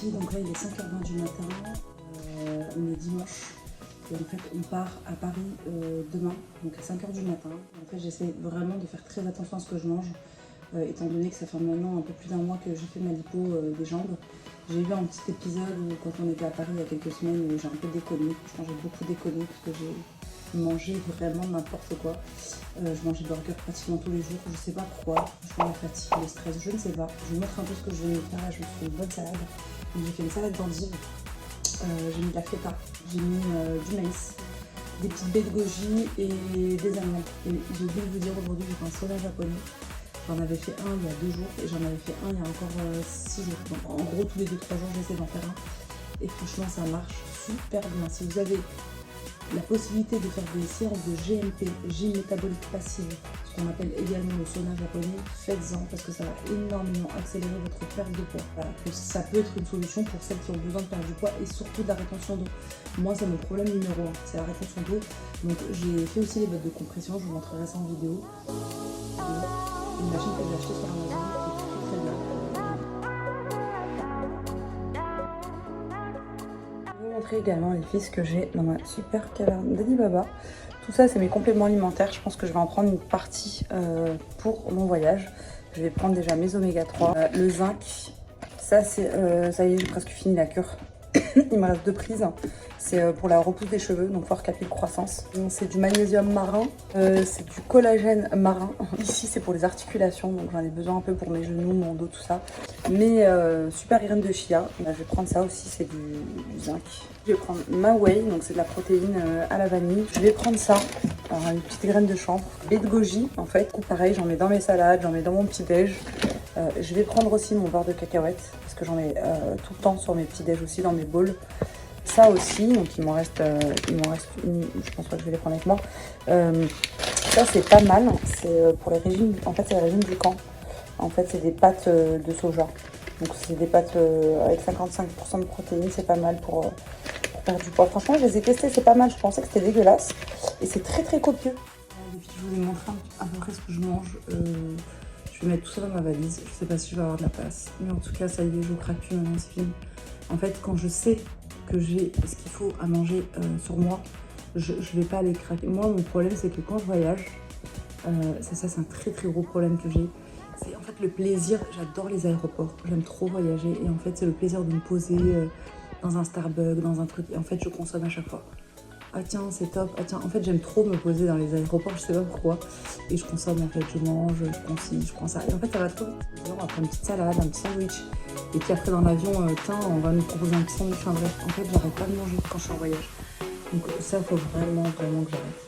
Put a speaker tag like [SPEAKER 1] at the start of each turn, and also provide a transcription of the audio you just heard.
[SPEAKER 1] filles, donc là il est 5h20 du matin, on est dimanche et en fait on part à Paris demain, donc à 5h du matin. En fait j'essaie vraiment de faire très attention à ce que je mange, étant donné que ça fait maintenant un peu plus d'un mois que j'ai fait ma lipo des jambes. J'ai vu un petit épisode où quand on était à Paris il y a quelques semaines où j'ai un peu déconné, franchement j'ai beaucoup déconné parce que j'ai mangé vraiment n'importe quoi. Je mange des burgers pratiquement tous les jours, je sais pas pourquoi, franchement la fatigue, le stress, je ne sais pas. Je vais vous montrer un peu ce que je vais faire, là je me suis fait une bonne salade. J'ai fait une salade d'endives, j'ai mis de la feta, j'ai mis du maïs, des petites baies de goji et des amandes. Et j'ai oublié de vous dire aujourd'hui j'ai fait un soda japonais. J'en avais fait un il y a 2 jours et j'en avais fait un il y a encore 6 jours. Donc en gros tous les 2-3 jours j'essaie d'en faire un. Et franchement ça marche super bien. Si vous avez la possibilité de faire des séances de GMP, gym métabolique passive, ce qu'on appelle également le sauna japonais, faites-en parce que ça va énormément accélérer votre perte de poids. Voilà, ça peut être une solution pour celles qui ont besoin de perdre du poids et surtout de la rétention d'eau. Moi c'est mon problème numéro 1, c'est la rétention d'eau. Donc j'ai fait aussi les bottes de compression, je vous montrerai ça en vidéo. Une machine que j'ai achetée sur Amazon qui est très bien. Je vais vous montrer également les fils que j'ai dans ma super caverne d'Alibaba. Tout ça c'est mes compléments alimentaires, je pense que je vais en prendre une partie pour mon voyage. Je vais prendre déjà mes oméga 3, le zinc, ça c'est, ça y est j'ai presque fini la cure. Il me reste 2 prises, c'est pour la repousse des cheveux, donc fort capille croissance. C'est du magnésium marin, c'est du collagène marin. Ici c'est pour les articulations, donc j'en ai besoin un peu pour mes genoux, mon dos, tout ça. Mais super graines de chia, je vais prendre ça aussi, c'est du zinc. Je vais prendre ma whey, donc c'est de la protéine à la vanille. Je vais prendre ça, alors, une petite graine de chanvre, baie de goji en fait. Pareil, j'en mets dans mes salades, j'en mets dans mon petit déj. Je vais prendre aussi mon beurre de cacahuète parce que j'en mets tout le temps sur mes petits déj aussi, dans mes bowls. Ça aussi, donc il m'en reste une, je pense pas que je vais les prendre avec moi. Ça c'est pas mal, c'est pour les régimes, en fait c'est les régimes du camp. En fait c'est des pâtes de soja, donc c'est des pâtes avec 55% de protéines, c'est pas mal pour perdre du poids. Franchement je les ai testés, c'est pas mal, je pensais que c'était dégueulasse et c'est très très copieux. Les filles, je vous ai montré à peu près ce que je mange. Je vais mettre tout ça dans ma valise, je sais pas si je vais avoir de la place, mais en tout cas ça y est, je craque plus maintenant, c'est fini. En fait quand je sais que j'ai ce qu'il faut à manger sur moi, je vais pas aller craquer. Moi mon problème c'est que quand je voyage, c'est un très très gros problème que j'ai. C'est en fait le plaisir, j'adore les aéroports, j'aime trop voyager et en fait c'est le plaisir de me poser dans un Starbucks, dans un truc et en fait je consomme à chaque fois. Ah tiens c'est top, ah tiens en fait j'aime trop me poser dans les aéroports, je sais pas pourquoi. Et je consomme en fait, je mange, je prends ci, je prends ça. Et en fait ça va trop. On va prendre une petite salade, un petit sandwich. Et puis après dans l'avion, tiens on va nous proposer un petit sandwich. Enfin bref, en fait j'arrête pas de manger quand je suis en voyage. Donc ça il faut vraiment que j'arrête.